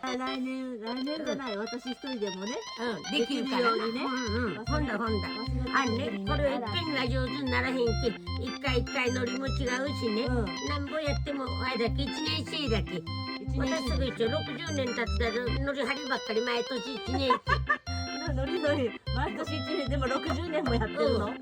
来年じゃない、私一人でもね。できるからね。ほんだ。あんね、これいっぺんが上手にならへんけ。一回乗りも違うしね。なんぼやってもあれだけ1年生だけ。私すぐ一応60年経ったら乗り張りばっかり毎年1年生。乗り毎年1年でも60年もやってるの？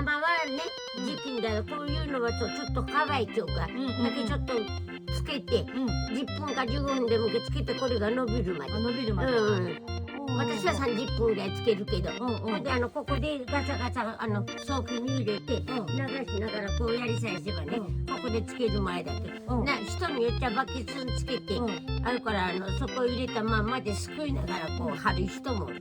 生はね、時期だよ。こういうのはちょっと乾いちゃうから、だけちょっとつけて、10分か15分でもつけて、これが伸びるまで。私は30分ぐらいつけるけど、でここでガチャガチャソーキに入れて、流しながらこうやりさえすればね、ここでつける前だけ。人によっちゃバケツにつけて、あるからそこ入れたまんまですくいながらこう貼る人もおる。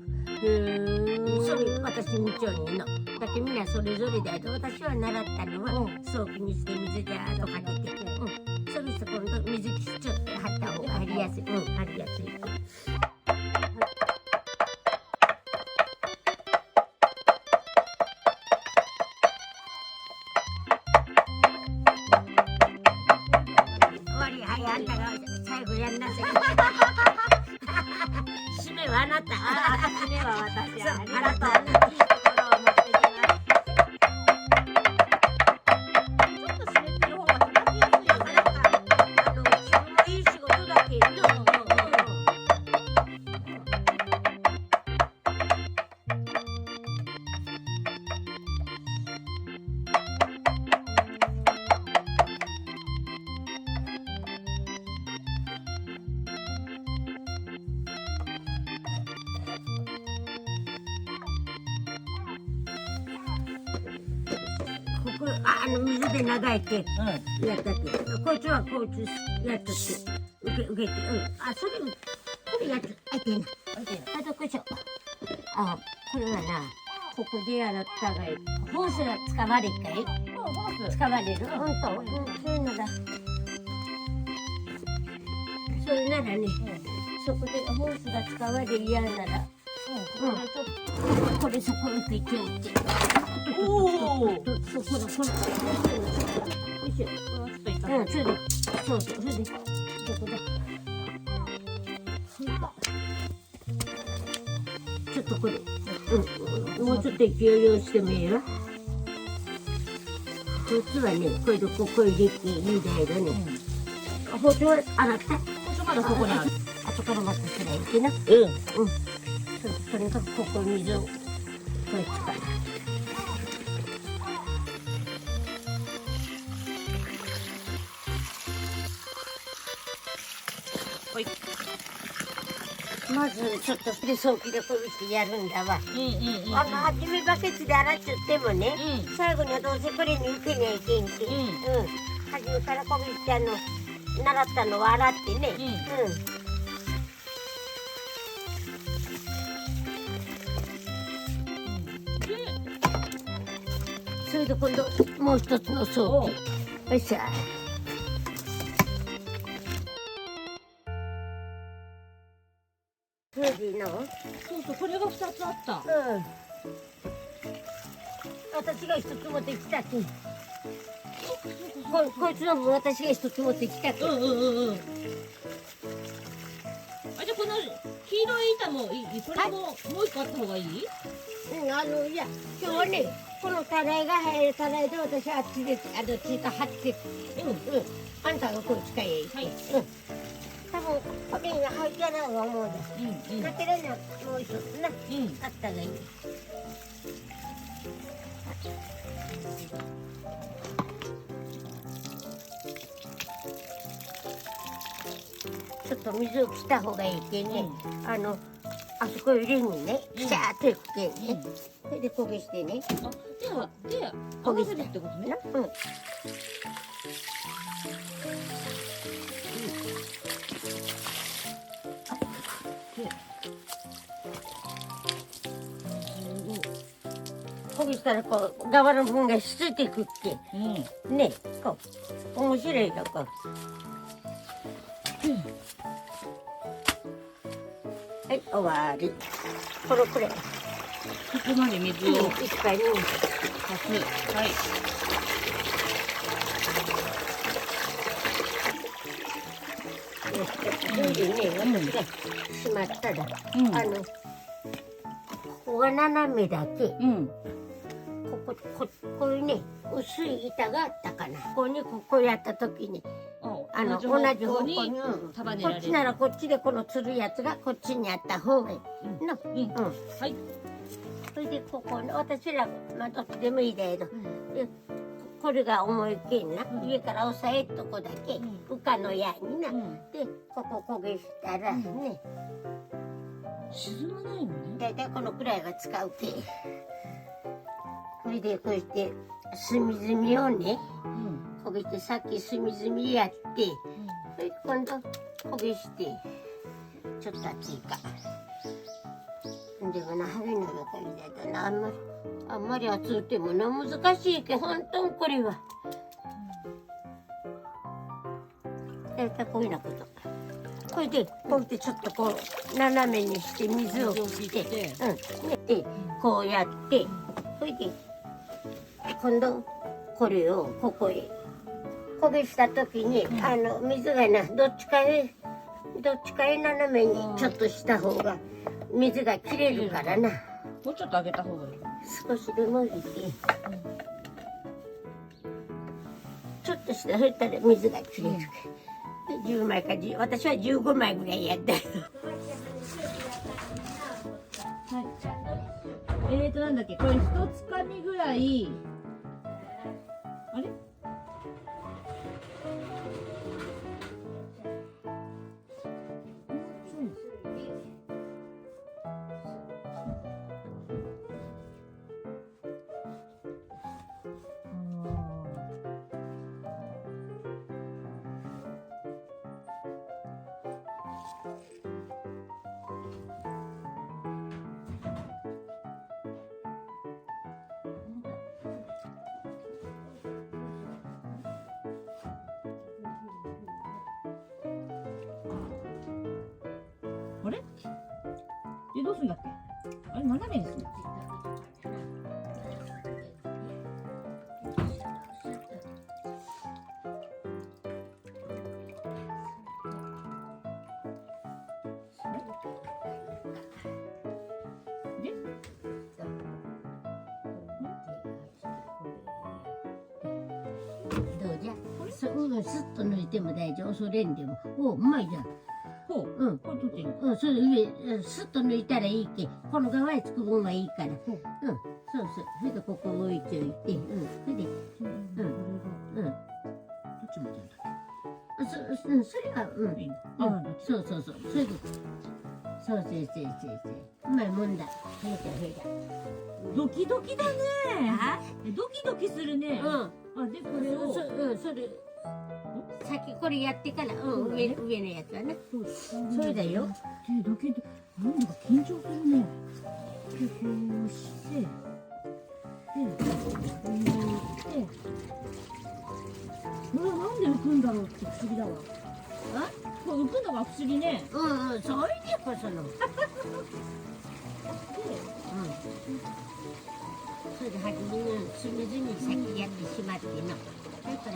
それ私みちょにの。だけみんなそれぞれだけど、私は習ったのはソーキにして水であとかけて、それと今度水ちょっと貼った方が貼りやすい。貼りやすい。あんたが最後やんなさい。締めはあなた。締めは私。ありがとう。いいところを持ってきます。ちょっと締めてる方が叩きやすいよね。いい仕事だけど。水で流えてやったって、こいつはこいつやっとって受けて、それこれやっとあいてんな、あとこいしょ、これはな、ここでやったがいホースが使われるかい？使われる？ほんと、そういうのだ。それならね、そこでホースが使われるやんなら、これそこについておいて。そう。ちょっとこれ、もうちょっと勢いをしてみよう。こいつはね、これでここ入れていいんだけどね。包丁は洗った？包丁まだここにある。後からまたすらいけな。とにかくここ水を、こいつから。まずちょっとでソーキでこうしてやるんだわ。初めバケツで洗っちゃってもね、最後にはどうせこれに受けにはいけんけ。初めからこうして習ったのは洗ってね。それで今度もう一つのソーキ。よいしょ。そう、これが2つあった。私が1つ持ってきたき。こいつの分私が1つ持ってきたき。じゃあこの黄色い板もいい？これももう1個あった方がいい？いや、今日はね、このたらいが入るたらいで私はあっちで、ちいと貼って、あんたがこっちかい。多分これが入ってないと思うです。だけどね、もう一つな、あったがいい。ちょっと水を切った方がいいけんね、あそこよりにね、ピシャーっといくけんね。それで焦げしてね。で、合わせるってことね。うん。焦げしたらこう側の部分がしついていくっけ。ね、こう面白いとこ。はい、終わり。このくらい。ここまで水をいっぱいに。足す。はい。それでね、私がしまったら、ここが斜めだけ。こういうね、薄い板があったかな。ここにこうやった時に、同じ方向にこっちならこっちでこのつるやつがこっちにあった方がいいの。はい。それでここに私らまあどっちでもいいだけど、これが重いけんな、上から押さえっとこだけ浮かのやにな。でここ焦げしたらね、沈まないのね。だいたいこのくらいは使うけ。これでこうして隅々をね、焦げてさっき隅々やって、それで今度焦げしてちょっと熱いか。でもな、春の中にだとな、あんまり熱うてもな、難しいけど本当にこれは。だいたいこういうようなこと。これでこうやってちょっとこう斜めにして水を切って、でこうやって、それで今度これをここへ焦げした時に、水がな、どっちかへ斜めにちょっとした方が水が切れるからな。もうちょっと上げた方がいい。少しでもいいけ、ちょっとしたそしたら水が切れる。10枚か私は15枚ぐらいやった。なんだっけ、これ一つかみぐらい。あれ？あれ？どうするんだっけ？あれ斜めにする。どうじゃ？スッと抜いても大丈夫。それんでも。うまいじゃん。これ取っていいの？それ上スッと抜いたらいいけ。この側へつく分はいいから。そう。それでここ置いておいて、それで、どっちまでやんだっそれはそう。それで、そう。うまいもんだ。へいだ。ドキドキだね。ドキドキするね。でこれをそれ。先これやってから、上のやつはね。それだよ。だけど、なんだか緊張するね。で、こうして、で、なんで浮くんだろうって不思議だわ。これ浮くのが不思議ね。そういうこその。それで初めにスムーズに先やってしまっての。だから、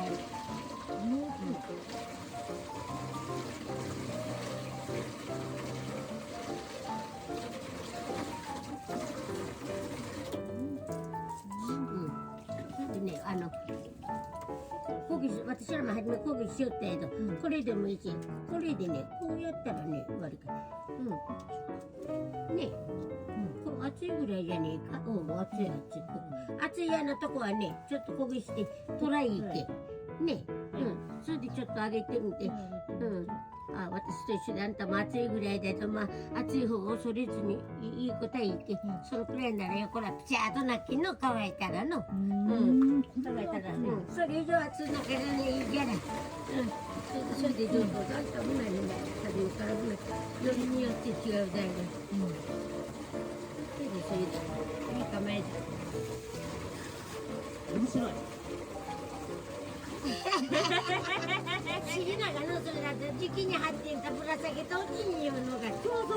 私らも初め焦げしよったけど、これでもいいし、これでね、こうやったらね、終わりか。ね、こう熱いぐらいじゃねえか。熱い。熱いやのとこはね、ちょっと焦げしてトライいけ。ね、それでちょっと上げてみて、私と一緒であんたも暑いぐらいだと暑い方を恐れずにいいことは言って、そのくらいならよこらピチャーとなっきの乾いたらの乾いたらそれ以上暑いのからねいいじゃない。それでどうぞあんたも何も食べるからもよりによって違うだよね。それでいい構えだ。面白い。不思議ながのそれだって時期に発展たぶら下げたうちに言うのがそう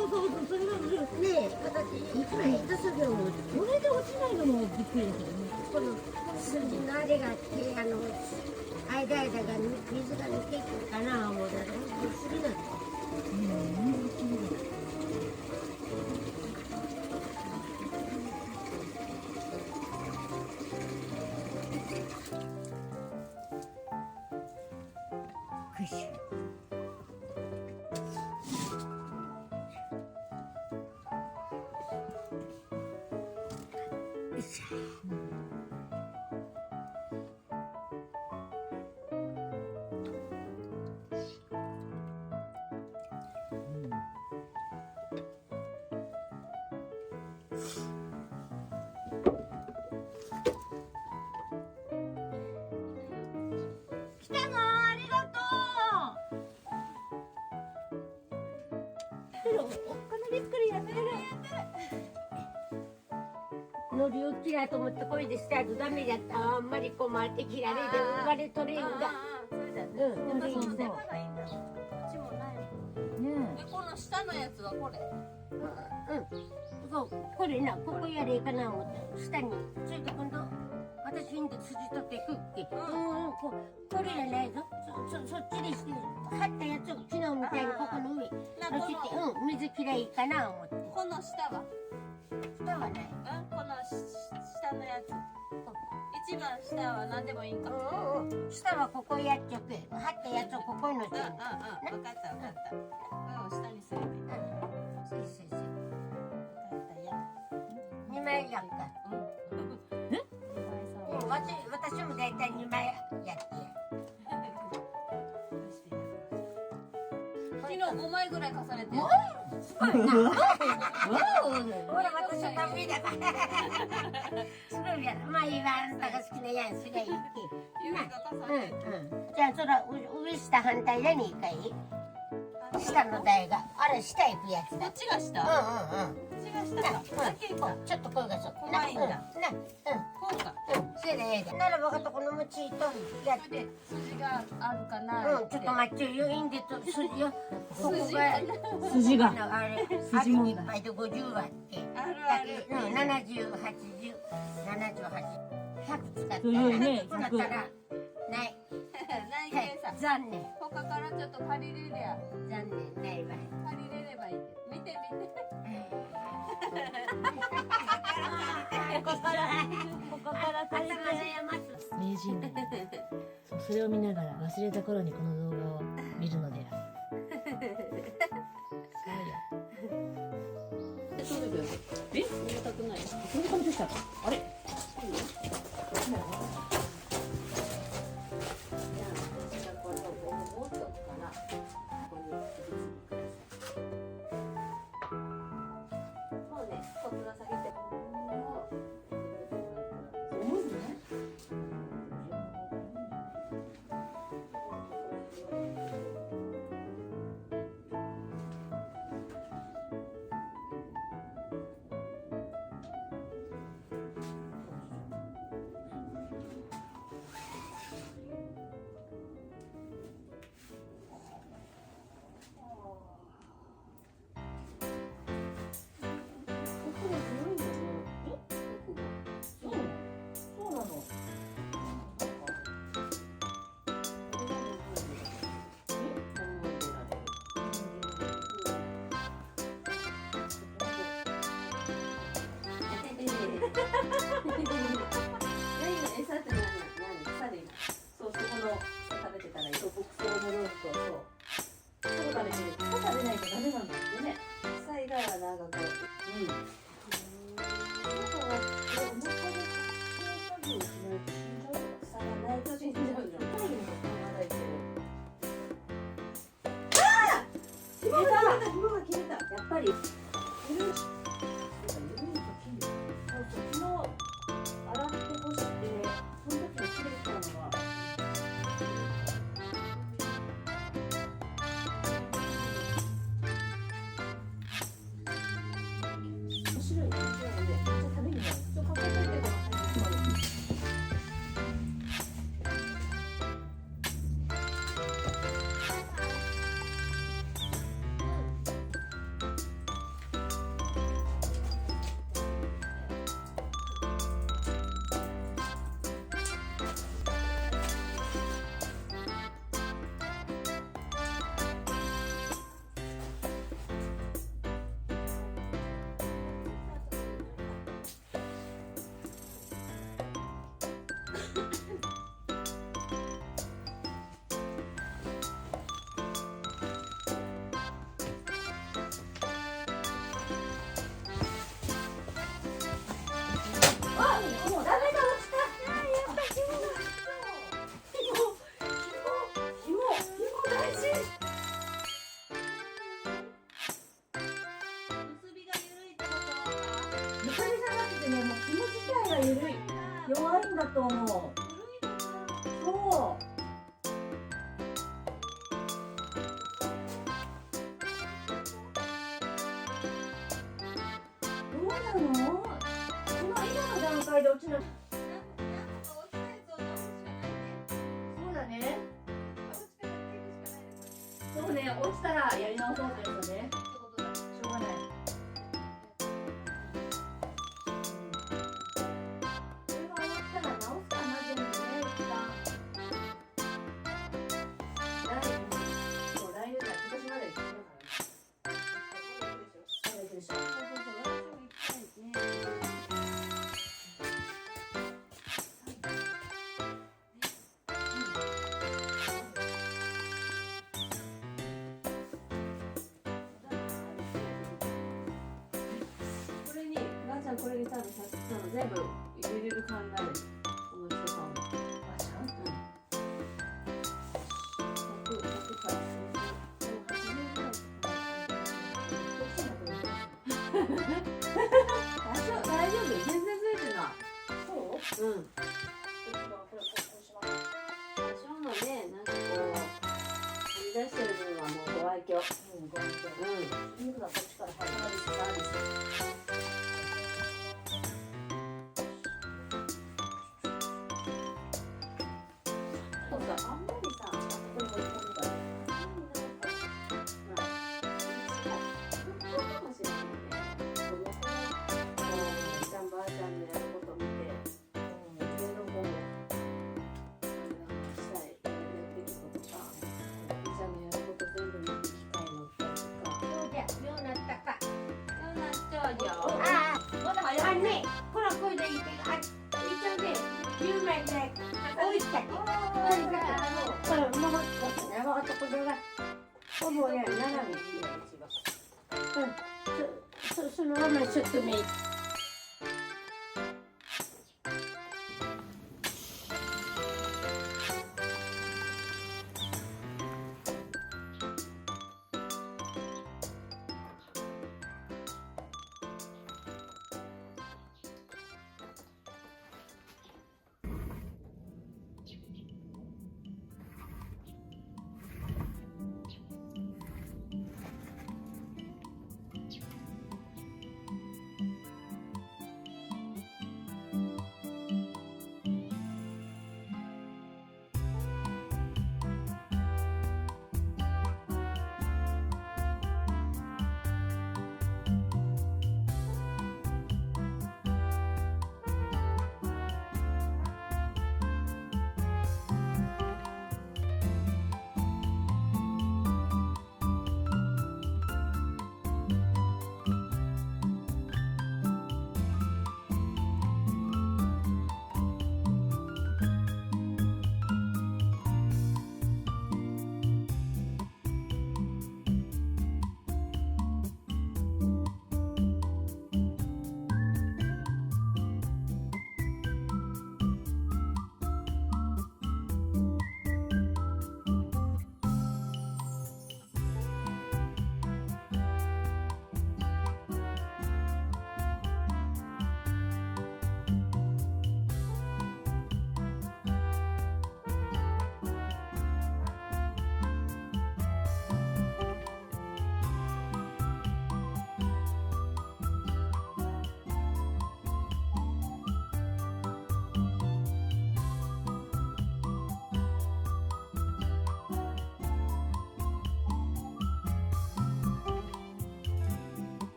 それがねえ私いつも下手するよこれで落ちないのもびっくりだけどね。この筋のあれがあって間が水が抜けてるかな思うだろ不思議なノリを切らと思ってこれでしたらダメだったあんまりこう回って切られで生まれとれんがまだいいんだ。こっちもない。でこの下のやつはこれ。そうこれなここやれかな思って下にそれで今度私んで筋取ってくっけこれじゃないぞそっちにして貼ったやつを昨日みたいにここの上のせて水きらいかな思ってこの下は？下はないこの下のやつ。一番下は何でもいいんか。下はここやっちゃく貼ったやつをここにのせて分かった分かった。これを下にすればいい。そう2枚やんか私もだいたい2枚やって昨日5枚ぐらい重ねてる。すごいなほら私のためだからすごいやろまあいいわあんたが好きなやんすりゃいいって指が重ねて。じゃあそら上下反対だにいいかい下の台があれ下行くやつだこっちが下？こっちが下か。だけか。ちょっと声がそう怖いんだ。こうか。それでええでならばかとこの餅とやってそれで筋があるかな。ちょっと待ってよいいんでと筋よここが筋があれ筋もいっぱいで50あってあるある。 70、80、78、100使ってそういうねこうなったらないないけどさ。残念他からちょっと借りれりゃ残念ないわ借りれればいい。見て見て。ここから借りて名人だそうそれを見ながら忘れた頃にこの動画を見るのであるすごいよえ見たくないこんな感じでしたかあれりそう昨日洗って干してその時に切れたのが面白いね。食べるの。かけといてください。緩い弱いんだと思う。そうどうなの？この今の段階で落ちない。そうだね。そうね、落ちたらやり直そうということね。しょうがない。これに多分さっきの全部入れる考えこの人さんあ、ちゃんと100から80ぐらい大丈夫全然増えてない。そう？うん多少のね、なんかこうはみ出してる分はもうご愛嬌。ご愛嬌。肉がこっちから入るサービス。あんまりさ、ここに置いておくから。そうかもしれないね。子供がおじちゃんばあちゃんのやること見て、上の子もしたいやってることとか、おじちゃんのやること全部見て機械乗ったりとか。そうじゃ、ようなったか。ようなっちゃうじゃん。あね、この声でいいけど、一応ね、10枚で置いたけど。これ曲がったね、曲がったこれがほぼね、斜めにそのままちょっと見えて。